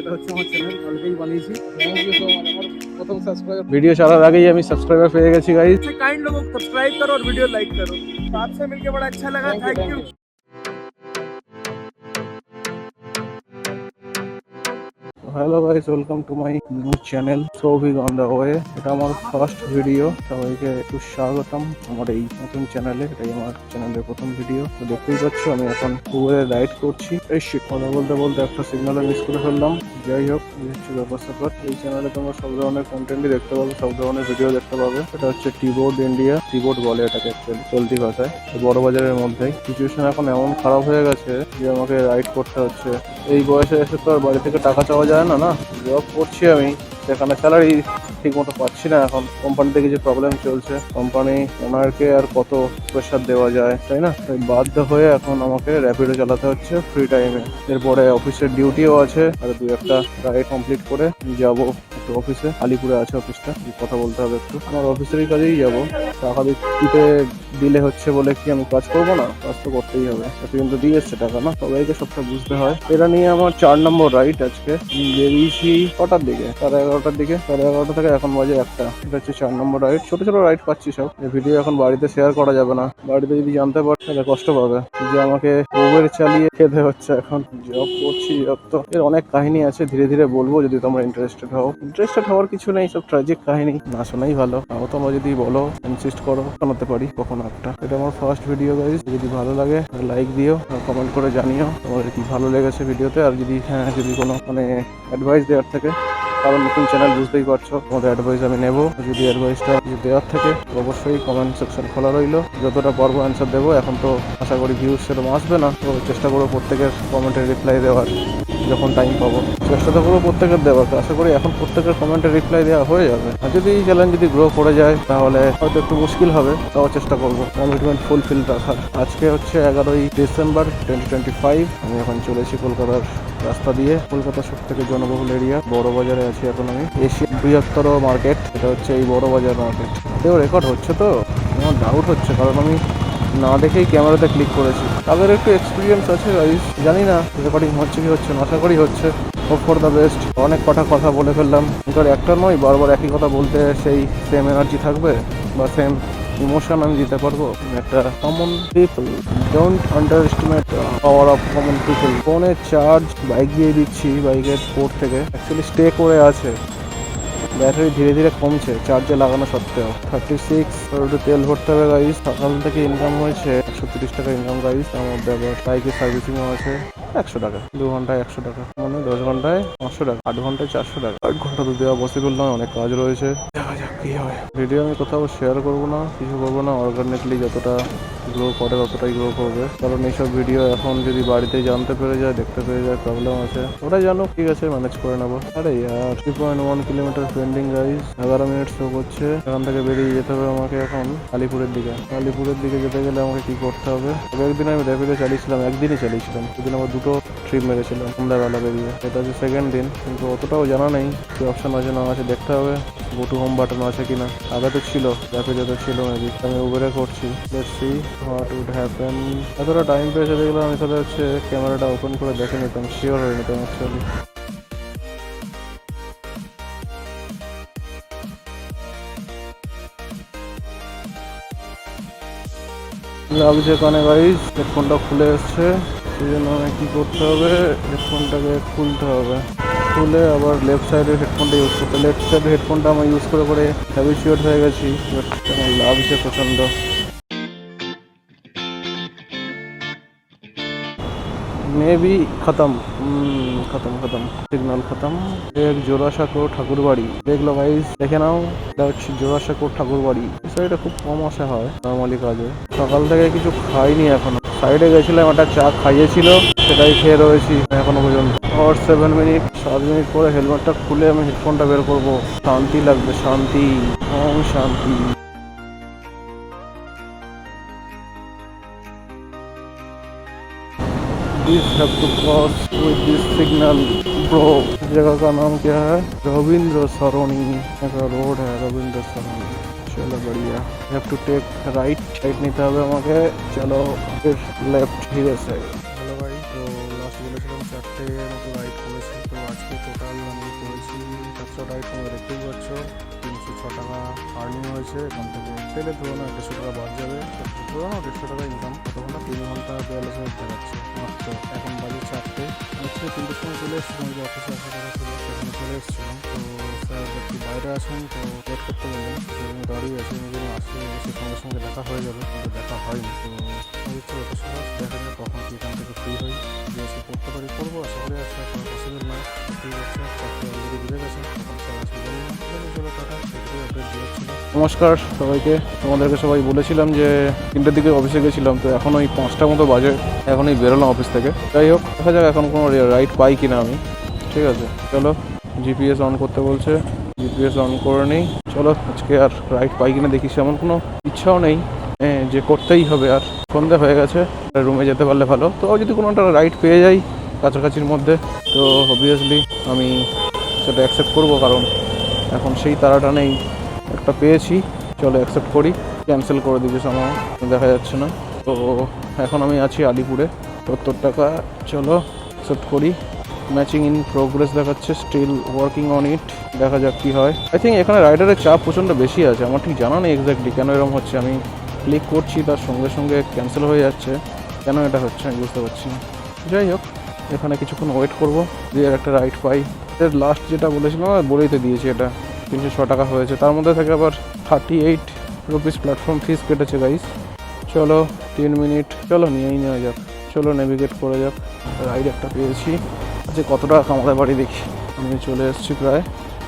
এটা হচ্ছে আমার চ্যানেল, কালকেই বানিয়েছি। আমার প্রথম সাবস্ক্রাইবার, ভিডিও ছাড়ার আগেই আমি সাবস্ক্রাইবার পেয়ে গেছি গাইস। काइंड लोगों को सब्सक्राइब करो और वीडियो लाइक करो। तो आपसे मिलके बड़ा अच्छा लगा, thank you. Hello guys, welcome to my new channel Souvik on the way. এটা আমার ফার্স্ট ভিডিও, সবাইকে একটু স্বাগতম আমার এই নতুন চ্যানেলে। এটাই আমার চ্যানেলের প্রথম ভিডিও। তো দেখতেই পাচ্ছ আমি এখন উবেরে রাইড করছি। এই কথা বলতে বলতে একটা সিগন্যালে মিস করে ফেললাম। যাই হোক, এই হচ্ছে ব্যাপার। এই চ্যানেলে তোমরা সব ধরনের কন্টেন্টই দেখতে পাবে, সব ধরনের ভিডিও দেখতে পাবে। এটা হচ্ছে টিবোর্ড ইন্ডিয়া, টিবোর্ড বলে এটাকে অ্যাকচুয়ালি চলতি ভাষায়। বড় বাজারের মধ্যেই সিচুয়েশন এখন এমন খারাপ হয়ে গেছে যে আমাকে রাইড করতে হচ্ছে। এই বয়সে এসে তো আর বাড়ি থেকে টাকা চাওয়া যায় না। জব করছি আমি, সেখানে স্যালারি ঠিক মতো পাচ্ছি না। এখন কোম্পানিতে কিছু প্রবলেম চলছে, কোম্পানি ওনারকে আর কত প্রেশার দেওয়া যায়, তাই না? তাই বাধ্য হয়ে এখন আমাকে র্যাপিডো চালাতে হচ্ছে ফ্রি টাইমে। এরপরে অফিসের ডিউটিও আছে, আর দুই একটা রাইড কমপ্লিট করে যাব একটু অফিসে। আলিপুরে আছে অফিসটা, কথা বলতে হবে একটু। আমার অফিসেরই কাজেই যাব। টাকা দিতে দিলে হচ্ছে বলে কি আমি কাজ করবো না? কাজ তো করতেই হবে, কিন্তু দিয়ে এসছে টাকা না, সবাইকে সবটা বুঝতে হয়। এটা নিয়ে আমার 4 নম্বর রাইড আজকে। বেরিয়েছি কটার দিকে, 11:30টার দিকে। 11:30 থেকে এখন বাজে 1টা। এটা হচ্ছে 4 নম্বর রাইড। ছোট ছোট রাইড পাচ্ছি সব। এই ভিডিও এখন বাড়িতে শেয়ার করা যাবে না, বাড়িতে যদি জানতে পারে তাহলে কষ্ট পাবে যে আমাকে উবের চালিয়ে খেতে হচ্ছে। এখন জব করছি, জব তো এর অনেক কাহিনী আছে, ধীরে ধীরে বলবো যদি তোমরা ইন্টারেস্টেড হও। ইন্টারেস্টেড হওয়ার কিছু নেই, সব ট্র্যাজিক কাহিনী, না শোনাই ভালো। তাও তোমরা যদি বলো, ইনসিস্ট করো, শোনাতে পারি কখনো একটা। এটা আমার ফার্স্ট ভিডিও গাইস। যদি ভালো লাগে লাইক দিও আর কমেন্ট করে জানিও তোমাদের কি ভালো লেগেছে ভিডিওতে। আর যদি যদি কোনো অ্যাডভাইস দেওয়ার থাকে, কারণ নতুন চ্যানেল বুঝতেই পারছো, তোমাদের অ্যাডভাইস আমি নেবো। যদি অ্যাডভাইসটা দেওয়ার থাকে অবশ্যই কমেন্ট সেকশন খোলা রইলো। যতটা পারবো অ্যান্সার দেবো। এখন তো আশা করি ভিউজ সেরকম আসবে না, তো চেষ্টা করবো প্রত্যেকের কমেন্টের রিপ্লাই দেওয়ার। যখন টাইম পাবো চেষ্টা তো করবো প্রত্যেকের দেওয়ার। আশা করি এখন প্রত্যেকের কমেন্টের রিপ্লাই দেওয়া হয়ে যাবে। আর যদি এই চ্যালেঞ্জ যদি গ্রো করে যায় তাহলে হয়তো একটু মুশকিল হবে, তাও চেষ্টা করবো কমিটমেন্ট ফুলফিল রাখার। আজকে হচ্ছে 11ই ডিসেম্বর 2025। আমি এখন চলেছি কলকাতার রাস্তা দিয়ে। কলকাতা সব থেকে জনবহুল এরিয়া বড় বাজারে আছি এখন আমি। এশিয়ার বৃহত্তর মার্কেট এটা হচ্ছে এই বড় বাজার মার্কেট। এতেও রেকর্ড হচ্ছে তো আমার ডাউট হচ্ছে, কারণ আমি না দেখেই ক্যামেরাতে ক্লিক করেছি। তাদের একটু এক্সপিরিয়েন্স আছে গাইস, জানি না রেকর্ডিং হচ্ছে কি হচ্ছে না, আশা করি হচ্ছে। Hope for the best. অনেক কথা বলে ফেললাম, কিন্তু একটা নয়, বারবার একই কথা বলতে সেই সেম এনার্জি থাকবে বা সেম ইমোশন আমি দিতে পারবো। একটা common people, don't under estimate power of common people. ফোনে চার্জ বাইক দিয়ে দিচ্ছি, বাইকের পোর্ট থেকে অ্যাকচুয়ালি স্টে করে আছে। ব্যাটারি ধীরে ধীরে কমছে চার্জে লাগানো সত্ত্বেও। 36 তেল ভরতে হবে গাইস। সকাল থেকে ইনকাম হয়েছে 130 টাকা ইনকাম গাইস। তার মধ্যে আবার বাইকের সার্ভিসিংও আছে 100 টাকা। 2 ঘন্টায় 100 টাকা, মানে 10 ঘন্টায় 500 টাকা, 8 ঘন্টায় 400 টাকা। 8 ঘন্টা তো দেওয়া পসিবল নয়, অনেক কাজ রয়েছে। দেখা যাক কি হয়। ভিডিও আমি কোথাও শেয়ার করবো না, কিছু করবো না। অর্গানিকলি যতটা গ্রো করে ততটাই গ্রো করবে, কারণ এইসব ভিডিও এখন যদি বাড়িতে জানতে পেরে যায়, দেখতে পেরে যায়, প্রবলেম আছে। ওরা জানো, ঠিক আছে, ম্যানেজ করে নেবো। আরে ইয়ার 3.1 kilometre pending guys. 11 minute show করছে। এখান থেকে বেরিয়ে যেতে হবে আমাকে এখন আলিপুরের দিকে। আলিপুরের দিকে যেতে গেলে আমাকে কি করতে হবে? একদিন আমি র্যাপিডো চালিয়েছিলাম, একদিনই চালিয়েছিলাম। সেদিন আমার 2টো ট্রিপ মেরেছিলাম সন্ধ্যাবেলা বেরিয়ে। এটা হচ্ছে সেকেন্ড দিন, কিন্তু অতটাও জানা নেই কি অপশন আছে না আছে, দেখতে হবে। গো টু হোম বাটন আছে কিনা। আগে তো ছিল, র্যাপিডোতে ছিল মেবি। আমি উবেরে করছি, let's see what would happen. এতটা টাইম পেয়েছে দেখলাম, আমি তাহলে হচ্ছে ক্যামেরাটা ওপেন করে দেখে নিতাম, শিওর হয়ে নিতাম অ্যাকচুয়ালি। লাগছে কানে গাইস, হেডফোনটা খুলে এসছে। সেই জন্য আমাকে কী করতে হবে, হেডফোনটাকে খুলতে হবে। খুলে আবার লেফট সাইডের হেডফোনটা ইউজ করতে। লেফট সাইডের হেডফোনটা আমি ইউজ করে করে হ্যাবিচুয়েট হয়ে গেছি, বাট আমার লাগছে প্রচণ্ড। मे बी खत्म खत्म सिग्नल खत्म। एक জোড়াসাঁকো ঠাকুরবাড়ি। দেখলো গাইস, দেখে নাও, এটা হচ্ছে জোড়াসাঁকো ঠাকুরবাড়ি। সাইডে খুব কম আসা হয় নর্মালি কাজে। সকাল থেকে কিছু খাইনি এখনো। সাইডে গেছিলাম, একটা চা খাইয়েছিল, সেটাই খেয়ে রয়েছি এখনো পর্যন্ত। আর 7 মিনিট, 7 মিনিট পরে হেলমেটটা খুলে আমি হেডফোনটা বের করবো। শান্তি লাগবে, শান্তি, শান্তি। This have to cross with this signal, bro. जगह का नाम क्या है? रविंद्र सरोनी। ऐसा रोड है रविंद्र सरोनी। चलो बढ़िया। Have to take right. Right নিতে হবে আমাকে। চলো फिर लेफ्ट धीरे से। हेलो भाई, तो लास्ट বলেছিলাম 4টে মতো রাইড করেছি। তো আজকে টোটাল রাইড তোমরা দেখতেই পাচ্ছ, 306 টাকা আর্নিং হয়েছে। এখান থেকে তেলে ধরুন 150 টাকা বাদ যাবে, ধরুন 150 টাকা ইনকাম। কতক্ষণ 3 ঘন্টা 42 মিনিট দেখাচ্ছে মাত্র। এখন বাজে 4টে, হচ্ছে 3টের সময় চলে এসেছিলাম, যে অফিসে আসা কথা ছিল সেখানে চলে এসেছিলাম। তো স্যার একটু বাইরে আছেন, তো ওয়েট করতে বললেন, সেখানে দাঁড়িয়ে আছে। আমি বললাম আসলে এসে সঙ্গে সঙ্গে দেখা হয়ে যাবে, কিন্তু দেখা হয়নি। তো হচ্ছে ওটা সময় দেখা যায় কখন কি এখান থেকে ফ্রি হই, যে এসে করতে পারি করবো। আশা করি আসলে কোনো পসিবল নয়। ঠিক আছে, চারটে অলরেডি বুঝে গেছে, তখন স্যার আসলে জানি না। চলো টাটা, সেটাই আপডেট দিয়েছিল। নমস্কার সবাইকে। তোমাদেরকে সবাই বলেছিলাম যে 3টের দিকে অফিসে গেছিলাম, তো এখন ওই 5টা মতো বাজে, এখনই বেরোলাম অফিস থেকে। যাই হোক, দেখা যাক এখন কোনো রাইড পাই কিনা আমি। ঠিক আছে, চলো জিপিএস অন করতে বলছে, জিপিএস অন করে নিই। চলো আজকে আর রাইড পাই কিনা দেখি। এমন কোনো ইচ্ছাও নেই যে করতেই হবে, আর সন্ধ্যা হয়ে গেছে, রুমে যেতে পারলে ভালো। তো যদি কোনো একটা রাইড পেয়ে যাই কাছাকাছির মধ্যে, তো অবভিয়াসলি আমি সেটা অ্যাকসেপ্ট করবো, কারণ এখন সেই তাড়াটা নেই। একটা পেয়েছি, চলো অ্যাকসেপ্ট করি। ক্যান্সেল করে দিয়েছে আমার, দেখা যাচ্ছে না। তো এখন আমি আছি আলিপুরে, 70 টাকা। চলো অ্যাকসেপ্ট করি। ম্যাচিং ইন প্রোগ্রেস দেখাচ্ছে, স্টিল ওয়ার্কিং অন ইট। দেখা যাক কী হয়। আই থিঙ্ক এখানে রাইডারের চাপ প্রচণ্ড বেশি আছে, আমার ঠিক জানা নেই এক্স্যাক্টলি কেন এরকম হচ্ছে। আমি ক্লিক করছি, তার সঙ্গে সঙ্গে ক্যান্সেল হয়ে যাচ্ছে। কেন এটা হচ্ছে আমি বুঝতে পারছি না। যাই হোক, এখানে কিছুক্ষণ ওয়েট করবো, দিয়ে একটা রাইড পাই। লাস্ট যেটা বলেছিলাম বলেই তো দিয়েছি, এটা 306 টাকা হয়েছে। তার মধ্যে থেকে আবার 38 রুপিস প্ল্যাটফর্ম ফিস কেটেছে গাইস। চলো 3 মিনিট, চলো নিয়েই নেওয়া যাক। চলো নেভিগেট করে যাক। রাইড একটা পেয়েছি, আচ্ছা কত টাকা কামাতে পারি দেখি। আমি চলে এসেছি প্রায়।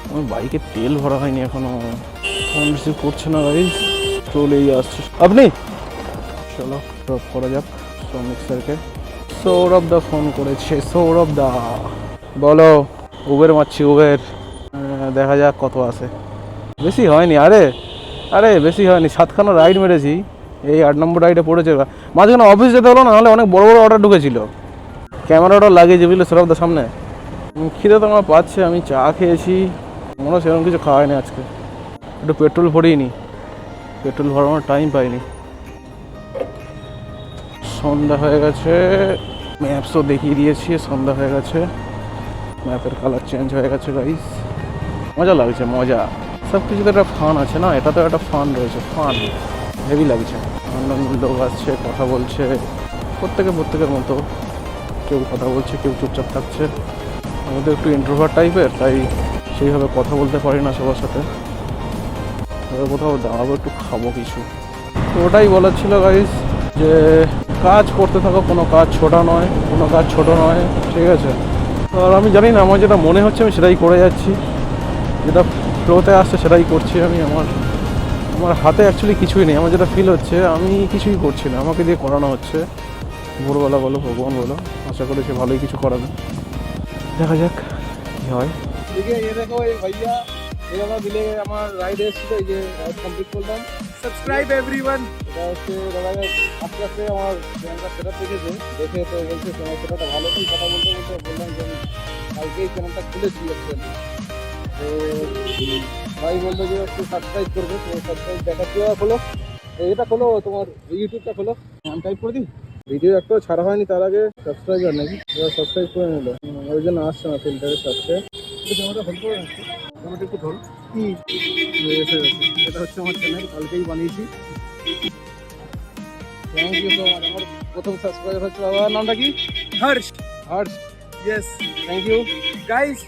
আমার বাইকে তেল ভরা হয়নি এখনো, ফোন রিসিভ করছে না গাইস, চলেই আসছে। আপনি চলো ড্রপ করা যাক শ্রমিক স্যারকে। সৌরভ দা ফোন করেছে। সৌরভ দা বলো, উবের মারছি উবের, দেখা যাক কত আসে। বেশি হয়নি, আরে বেশি হয়নি, 7খানা রাইড মেরেছি, এই 8 নম্বর রাইডে পড়েছে। মাঝখানে অফিস যেতে হলো না, নাহলে অনেক বড় বড় অর্ডার ঢুকেছিল। ক্যামেরাটা লাগিয়েছে বুঝলে সৌরভদার সামনে। খিদে তো আমার পাচ্ছে, আমি চা খেয়েছি, মনে হয় সেরকম কিছু খাওয়াই নি আজকে। একটু পেট্রোল ভরিয়ে পেট্রোল ভরানোর টাইম পাইনি। সন্ধ্যা হয়ে গেছে, ম্যাপসও দেখিয়ে দিয়েছি সন্ধ্যা হয়ে গেছে, ম্যাপের কালার চেঞ্জ হয়ে গেছে গাইস। মজা লাগছে, মজা। সব কিছুতে একটা ফান আছে না, এটা তো একটা ফান রয়েছে, ফান হেভি লাগছে। অন্যান্য লোক আসছে, কথা বলছে, প্রত্যেকের মতো। কেউ কথা বলছে, কেউ চুপচাপ থাকছে। আমি তো একটু ইন্ট্রোভার্ট টাইপের, তাই সেইভাবে কথা বলতে পারি না সবার সাথে। এবার কোথাও দাঁড়াবো, একটু খাবো কিছু। তো ওটাই বলার ছিল গাইস, যে কাজ করতে থাকো, কোনো কাজ ছোট নয়, ঠিক আছে। আর আমি জানি না, আমার যেটা মনে হচ্ছে আমি সেটাই করে যাচ্ছি, যেটা ফ্লোতে আসছে সেটাই করছি আমি। আমার হাতে অ্যাকচুয়ালি কিছুই নেই, আমার যেটা ফিল হচ্ছে আমি কিছুই করছি না, আমাকে দিয়ে করানো হচ্ছে। ভোরবেলা বলো, ভগবান বলো, আশা করি সে ভালোই কিছু করাবে। দেখা যাক কী হয়। দেখো এই ভাইয়া, এই আমরা মিলে আমার রাইড এসেছিল, এই যে রাইড কমপ্লিট করলাম। Subscribe everyone. এটা হচ্ছে দাদা আস্তে আস্তে আমার চ্যানেলটা সেটআপ দেখেছে, দেখে তো বলছে তোমার সেটাটা ভালো। করে কথা বলতে বললাম যে আমি কালকেই চ্যানেলটা খুলেছি অ্যাকচুয়ালি। তো ভাই বললো যে একটু সাবস্ক্রাইব করবে, তো সাবস্ক্রাইব দেখাচ্ছি। খোলো এটা, খোলো তোমার ইউটিউবটা খোলো, নাম টাইপ করে দিই। ভিডিও একটাও ছাড়া হয়নি তার আগে সাবস্ক্রাইবার নাকি, এবার সাবস্ক্রাইব করে নিল, ওই জন্য আসছে না ফিল্টারের সাথে। ক্যামেরাটা হোল্ড করে রাখছি, ক্যামেরাটা একটু ধরো। এটা হচ্ছে আমার চ্যানেল, কালকেই বানিয়েছি। Thank you so much. আমার প্রথম সাবস্ক্রাইবার হচ্ছে, বাবার নামটা কি? Harsh. Yes, thank you guys.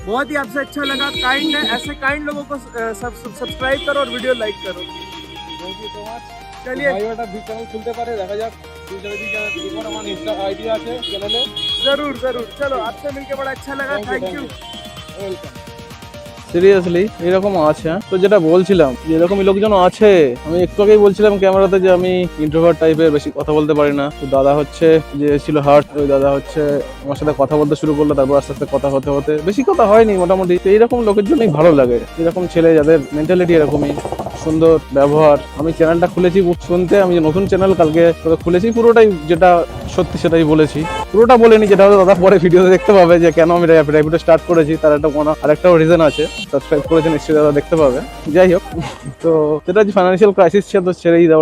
बहुत ही आपसे अच्छा लगा, काइंड है, ऐसे काइंड लोगों को सब्सक्राइब करो और वीडियो लाइक करो। Thank you so much. चलिए भाईटा भी चैनल खुलते पारे, দেখা যাক फ्यूचर भी चैनल আমার इंस्टा आईडी আছে চ্যানেলে। जरूर चलो आपसे मिलके बड़ा अच्छा लगा, थैंक यू, वेलकम। সিরিয়াসলি এরকম আছে। তো যেটা বলছিলাম, যে এরকমই লোকজন আছে। আমি একটু আগেই বলছিলাম ক্যামেরাতে যে আমি ইন্ট্রোভার্ট টাইপের, বেশি কথা বলতে পারি না। তো দাদা হচ্ছে যে ছিল হার্ট, ওই দাদা হচ্ছে আমার সাথে কথা বলতে শুরু করলো, তারপর আস্তে আস্তে কথা হতে বেশি কথা হয়নি মোটামুটি। তো এইরকম লোকের জন্যই ভালো লাগে, এরকম ছেলে যাদের মেন্টালিটি এরকমই, সুন্দর ব্যবহার। আমি চ্যানেলটা খুলেছি শুনতে, আমি যে নতুন চ্যানেল কালকে খুলেছি, পুরোটাই যেটা সত্যি সেটাই বলেছি। পুরোটা বলিনি, যেটা হয়তো দাদা পরে ভিডিওতে দেখতে পাবে যে কেন আমি র্যাপিডো স্টার্ট করেছি, তার একটা কোনো আরেকটাও রিজন আছে। সাবস্ক্রাইব করেছে নিশ্চয়ই দাদা দেখতে পাবে। যাই হোক, তো সেটা যে ফাইন্যান্সিয়াল ক্রাইসিস ছিল তো ছেড়েই দাও,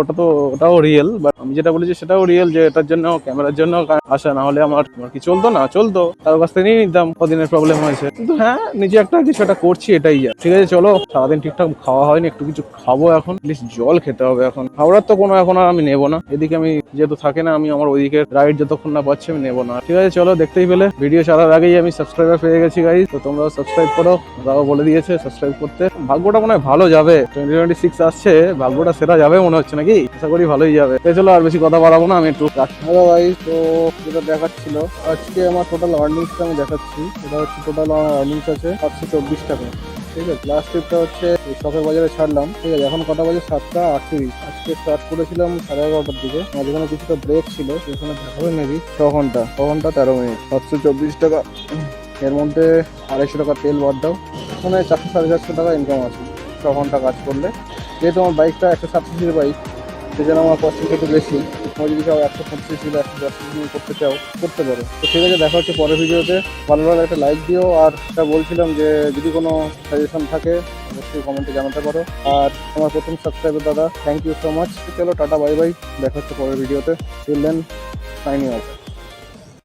ওটাও রিয়েল। বাট আমি যেটা বলেছি সেটাও রিয়েল, যে এটার জন্য ক্যামেরার জন্য আসা, না হলে আমার কি চলতো তার কাছ থেকে নিয়ে নিতাম, কদিনের প্রবলেম হয়েছে। কিন্তু হ্যাঁ, নিজে একটা কিছু একটা করছি, এটাই যা। ঠিক আছে, চলো। সারাদিন ঠিকঠাক খাওয়া হয়নি, একটু কিছু খাবো এখন, প্লিজ জল খেতে হবে এখন। হাওড়ার তো কোনো এখন আর আমি নেবো না, এদিকে আমি যেহেতু থাকে না, আমি আমার ওইদিকে রাইড যতক্ষণ না পাচ্ছি আমি নেবো না। ঠিক আছে, চলো। দেখতেই পেলে ভিডিও ছাড়ার আগেই আমি সাবস্ক্রাইবার পেয়ে গেছি গাইস, তো তোমরাও সাবস্ক্রাইব করো। দাও বলে দিয়েছে সাবস্ক্রাইব করতে। ভাগ্যটা মনে হয় ভালো যাবে, 2026 আসছে, ভাগ্যটা সেরা যাবে মনে হচ্ছে, নাকি? আশা করি ভালোই যাবে। চলো, আর বেশি কথা বাড়াবো না, আমি একটু হ্যালো গাইস। তো যেটা দেখাচ্ছিল আজকে আমার টোটাল আর্নিংসটা আমি দেখাচ্ছি। এটা হচ্ছে টোটাল আমার আর্নিংস আছে 724 টাকা। ঠিক আছে, লাস্ট ট্রিপটা হচ্ছে শখের বাজারে ছাড়লাম। ঠিক আছে, এখন কটা বাজে? 7:38। আজকে স্টার্ট করেছিলাম 11:30টার দিকে। যেখানে কিছুটা ব্রেক ছিল, সেখানে হবে মেবি 6 ঘন্টা 13 মিনিট। 724 টাকা, এর মধ্যে 250 টাকা তেল বাদ দাও, মানে 400-450 টাকা ইনকাম আছে 6 ঘন্টা কাজ করলে। যেহেতু আমার বাইকটা 107 বাইক, সেজন্য আমার কস্টিংটা একটু বেশি। তোমরা যদি চাও 125 বা 110 করতে চাও, করতে পারো। তো ঠিক আছে, দেখা হচ্ছে পরের ভিডিওতে। ভালো লাগলে একটা লাইক দিও। আর এটা বলছিলাম যে যদি কোনো সাজেশন থাকে অবশ্যই কমেন্টে জানাতে পারো। আর আমার প্রথম সাবস্ক্রাইবার দাদা, থ্যাংক ইউ সো মাচ। চলো, টাটা, বাই বাই, দেখা হচ্ছে পরের ভিডিওতে। Till then, signing of.